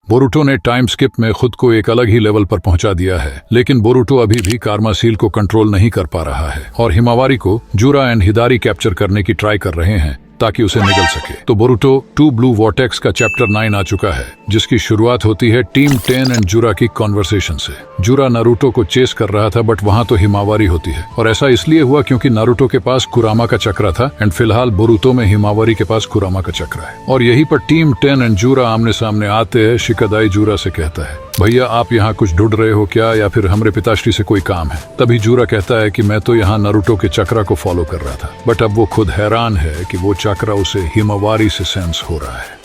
Boruto ने time skip में खुद को एक अलग ही लेवल पर पहुंचा दिया है, लेकिन बोरुटो अभी भी कारमा सील को कंट्रोल नहीं कर पा रहा है और हिमावारी को जूरा एंड हिदारी कैप्चर करने की ट्राई कर रहे हैं ताकि उसे निगल सके। तो बोरुटो 2 ब्लू वॉर्टेक्स का चैप्टर 9 आ चुका है, जिसकी शुरुआत होती है टीम 10 एंड जूरा की कॉन्वर्सेशन से। जूरा नारुतो को चेस कर रहा था, बट वहाँ तो हिमावारी होती है, और ऐसा इसलिए हुआ क्योंकि नारुतो के पास कुरामा का चक्र था एंड फिलहाल बोरुतो में हिमावारी के पास कुरामा का चक्र है। और यही पर टीम 10 एंड जूरा आमने सामने आते हैं। शिकादाई जूरा से कहता है, भैया आप यहाँ कुछ ढूंढ रहे हो क्या, या फिर हमरे पिताश्री से कोई काम है? तभी जूरा कहता है कि मैं तो यहाँ नारुतो के चक्रा को फॉलो कर रहा था, बट अब वो खुद हैरान है कि वो चक्रा उसे हिमावारी से सेंस हो रहा है।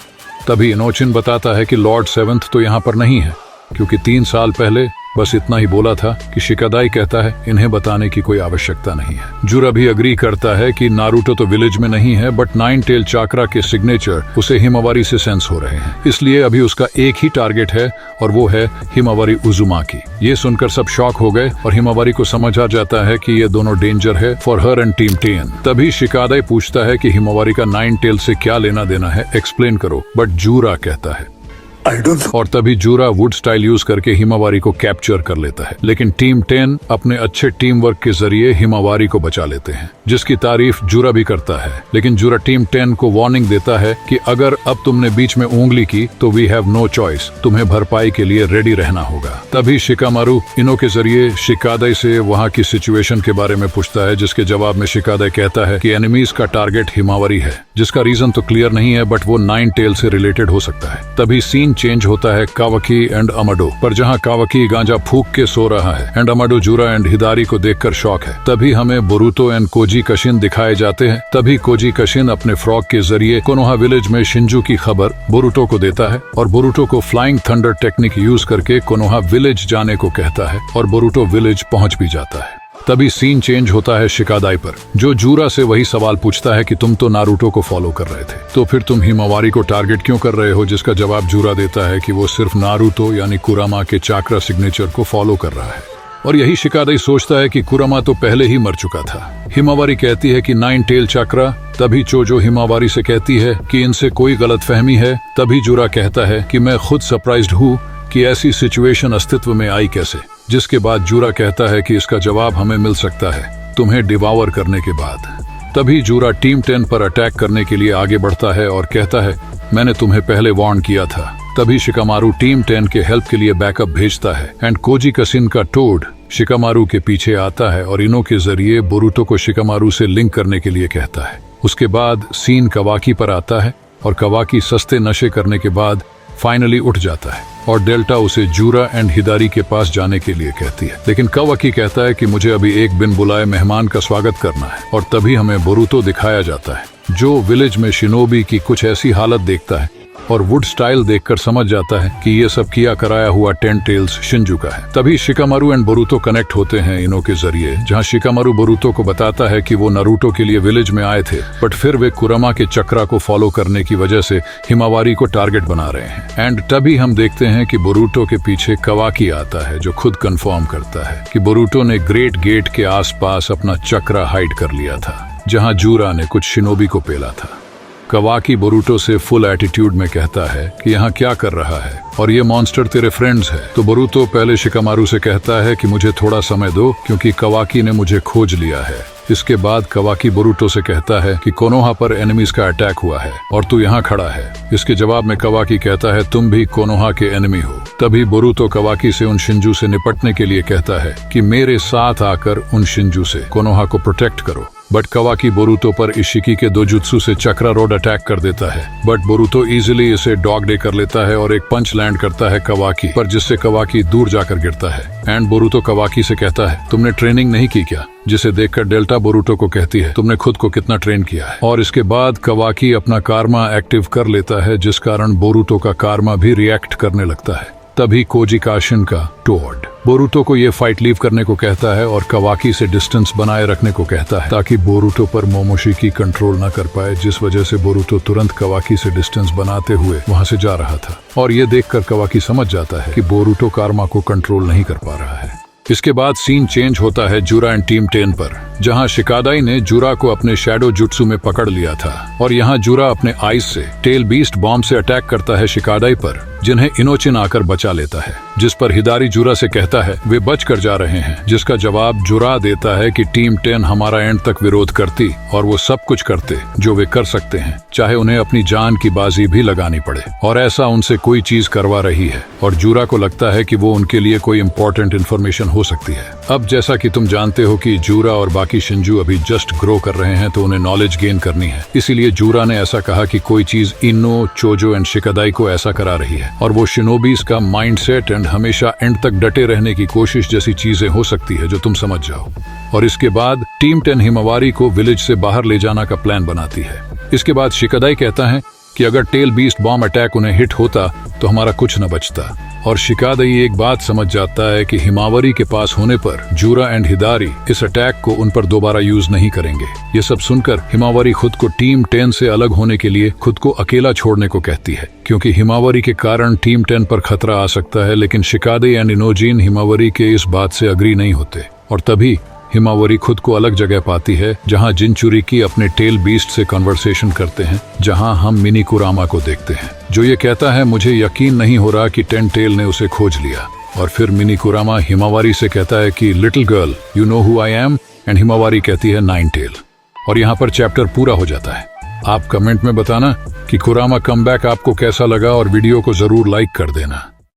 तभी इनोचिन बताता है कि लॉर्ड सेवेंथ तो यहाँ पर नहीं है, क्योंकि 3 साल पहले बस इतना ही बोला था कि शिकादाई कहता है इन्हें बताने की कोई आवश्यकता नहीं है। जूरा भी अग्री करता है कि नारुतो तो विलेज में नहीं है, बट 9 टेल चाक्रा के सिग्नेचर उसे हिमावारी से सेंस हो रहे हैं, इसलिए अभी उसका एक ही टारगेट है और वो है हिमावारी उजुमाकी। ये सुनकर सब शॉक हो गए और हिमावारी को समझ आ जाता है कि ये दोनों डेंजर है फॉर हर एंड टीम 10। तभी शिकादाई पूछता है कि हिमावारी का 9 टेल से क्या लेना देना है, एक्सप्लेन करो। बट जूरा कहता है और तभी जूरा वुड स्टाइल यूज करके हिमावारी को कैप्चर कर लेता है, लेकिन टीम 10 अपने अच्छे टीम वर्क के जरिए हिमावारी को बचा लेते हैं, जिसकी तारीफ जूरा भी करता है। लेकिन जूरा टीम 10 को वार्निंग देता है कि अगर अब तुमने बीच में उंगली की तो वी हैव नो चॉइस, तुम्हें भरपाई के लिए रेडी रहना होगा। तभी शिकामारू इनो के जरिए शिकादाई से वहाँ की सिचुएशन के बारे में पूछता है, जिसके जवाब में शिकादाई कहता है कि एनिमीज का टारगेट हिमावारी है, जिसका रीजन तो क्लियर नहीं है, बट वो 9 टेल से रिलेटेड हो सकता है। तभी सीन चेंज होता है कावाकी एंड अमाडो पर, जहां कावाकी गांजा फूक के सो रहा है एंड अमाडो जूरा एंड हिदारी को देखकर शॉक है। तभी हमें बोरुतो एंड कोजी कशिन दिखाए जाते हैं। तभी कोजी कशिन अपने फ्रॉग के जरिए कोनोहा विलेज में शिंजू की खबर बोरुतो को देता है और बोरुतो को फ्लाइंग थंडर टेक्निक यूज करके कोनोहा विलेज जाने को कहता है और बोरुतो विलेज पहुंच भी जाता है। तभी सीन चेंज होता है शिकादाई पर, जो जूरा से वही सवाल पूछता है कि तुम तो नारुतो को फॉलो कर रहे थे, तो फिर तुम हिमावारी को टारगेट क्यों कर रहे हो? जिसका जवाब जूरा देता है कि वो सिर्फ नारुतो यानी कुरामा के चाक्रा सिग्नेचर को फॉलो कर रहा है। और यही शिकादाई सोचता है कि कुरामा तो पहले ही मर चुका था। हिमावारी कहती है कि 9 टेल चाक्रा। तभी चोजो हिमावारी से कहती है कि इनसे कोई गलतफहमी है। तभी जूरा कहता है कि मैं खुद सरप्राइज्ड हूँ कि ऐसी सिचुएशन अस्तित्व में आई कैसे, जिसके बाद जूरा कहता है कि इसका जवाब हमें मिल सकता है तुम्हें डिवावर करने के बाद। तभी जूरा टीम 10 पर अटैक करने के लिए आगे बढ़ता है और कहता है मैंने तुम्हें पहले वार्न किया था। तभी शिकामारू टीम 10 के हेल्प के लिए बैकअप भेजता है एंड कोजी कसिन का टोड शिकामारू के पीछे आता है और इनो के जरिए बोरुतो को शिकामारू से लिंक करने के लिए कहता है। उसके बाद सीन कवाकी पर आता है और कवाकी सस्ते नशे करने के बाद फाइनली उठ जाता है और डेल्टा उसे जूरा एंड हिदारी के पास जाने के लिए कहती है, लेकिन कवाकी कहता है कि मुझे अभी एक बिन बुलाए मेहमान का स्वागत करना है। और तभी हमें बोरुतो दिखाया जाता है, जो विलेज में शिनोबी की कुछ ऐसी हालत देखता है और वुड स्टाइल देखकर समझ जाता है कि ये सब किया कराया हुआ 10 टेल्स शिंजू का है। तभी शिकामारू एंड बोरुतो कनेक्ट होते हैं इनो के जरिए, जहां शिकामारू बोरुतो को बताता है कि वो नारुतो के लिए विलेज में आए थे, बट फिर वे कुरामा के चक्रा को फॉलो करने की वजह से हिमावारी को टारगेट बना रहे हैं। एंड तभी हम देखते हैं कि बोरुतो के पीछे कवाकी आता है, जो खुद कंफर्म करता है कि बोरुतो ने ग्रेट गेट के आसपास अपना चक्रा हाइड कर लिया था, जहां जूरा ने कुछ शिनोबी को पेला था। कवाकी बोरुतो से फुल एटीट्यूड में कहता है कि यहाँ क्या कर रहा है और ये मॉन्स्टर तेरे फ्रेंड्स है। तो बोरुतो पहले शिकामारू से कहता है कि मुझे थोड़ा समय दो, क्योंकि कवाकी ने मुझे खोज लिया है। इसके बाद कवाकी बोरुतो से कहता है कि कोनोहा पर एनिमीज का अटैक हुआ है और तू यहाँ खड़ा है। इसके जवाब में कवाकी कहता है तुम भी कोनोहा के एनिमी हो। तभी बोरुतो कवाकी से उन शिंजू से निपटने के लिए कहता है कि मेरे साथ आकर उन शिंजू से कोनोहा को प्रोटेक्ट करो। बट कवाकी बोरुतो पर इशिकी के दोजुत्सु से चक्रा रोड अटैक कर देता है, बट बोरुतो इजीली इसे डॉग डे कर लेता है और एक पंच लैंड करता है कवाकी पर, जिससे कवाकी दूर जाकर गिरता है। एंड बोरुतो कवाकी से कहता है तुमने ट्रेनिंग नहीं की क्या? जिसे देखकर डेल्टा बोरुतो को कहती है तुमने खुद को कितना ट्रेन किया है। और इसके बाद कवाकी अपना कारमा एक्टिव कर लेता है, जिस कारण बोरुतो का कारमा भी रिएक्ट करने लगता है। तभी कोजी काशिन का टोड बोरुतो को ये फाइट लीव करने को कहता है और कवाकी से डिस्टेंस बनाए रखने को कहता है, ताकि बोरुतो पर मोमोशिकी कंट्रोल न कर पाए, जिस वजह से बोरुतो तुरंत कवाकी से डिस्टेंस बनाते हुए वहां से जा रहा था। और ये देखकर कवाकी समझ जाता है कि बोरुतो कारमा को कंट्रोल नहीं कर पा रहा है। इसके बाद सीन चेंज होता है जूरा एंड टीम 10 पर, जहां शिकादाई ने जूरा को अपने शैडो जुत्सु में पकड़ लिया था और यहां जूरा अपने आइस से टेल बीस्ट बॉम्ब से अटैक करता है शिकादाई पर, जिन्हें इनोचिन आकर बचा लेता है, जिस पर हिदारी जूरा से कहता है वे बच कर जा रहे हैं, जिसका जवाब जूरा देता है कि टीम 10 हमारा एंड तक विरोध करती और वो सब कुछ करते जो वे कर सकते हैं, चाहे उन्हें अपनी जान की बाजी भी लगानी पड़े, और ऐसा उनसे कोई चीज करवा रही है और जूरा को लगता है कि वो उनके लिए कोई इंपॉर्टेंट इन्फॉर्मेशन हो सकती है। अब जैसा कि तुम जानते हो कि जूरा और बाकी शिंजू अभी जस्ट ग्रो कर रहे हैं, तो उन्हें नॉलेज गेन करनी है, इसीलिए जूरा ने ऐसा कहा कि कोई चीज इन्नो, चोजो एंड शिकादाई को ऐसा करा रही है, और वो शिनोबीज का माइंडसेट एंड हमेशा एंड तक डटे रहने की कोशिश जैसी चीजें हो सकती है जो तुम समझ जाओ। और इसके बाद टीम 10 हिमावारी को विलेज से बाहर ले जाना का प्लान बनाती है। इसके बाद शिकादाई कहता है कि अगर टेल बीस्ट बॉम्ब अटैक उन्हें हिट होता तो हमारा कुछ न बचता, और शिकादाई एक बात समझ जाता है कि हिमावरी के पास होने पर जूरा एंड हिदारी इस अटैक को उन पर दोबारा यूज नहीं करेंगे। ये सब सुनकर हिमावरी खुद को टीम 10 से अलग होने के लिए खुद को अकेला छोड़ने को कहती है, क्योंकि हिमावरी के कारण टीम 10 पर खतरा आ सकता है। लेकिन शिकादाई एंड इनोजिन हिमावरी के इस बात से अग्री नहीं होते, और तभी हिमावरी खुद को अलग जगह पाती है जहां जिनचुरिकी अपने टेल बीस्ट से कन्वर्सेशन करते हैं, जहां हम मिनी कुरामा को देखते हैं, जो ये कहता है मुझे यकीन नहीं हो रहा कि 10 टेल ने उसे खोज लिया। और फिर मिनी कुरामा हिमावरी से कहता है कि little girl you know who I am, and Himawari कहती है 9 टेल। और यहाँ पर चैप्टर पूरा हो जाता है। आप कमेंट में बताना कि कुरामा कमबैक आपको कैसा लगा और वीडियो को जरूर लाइक कर देना।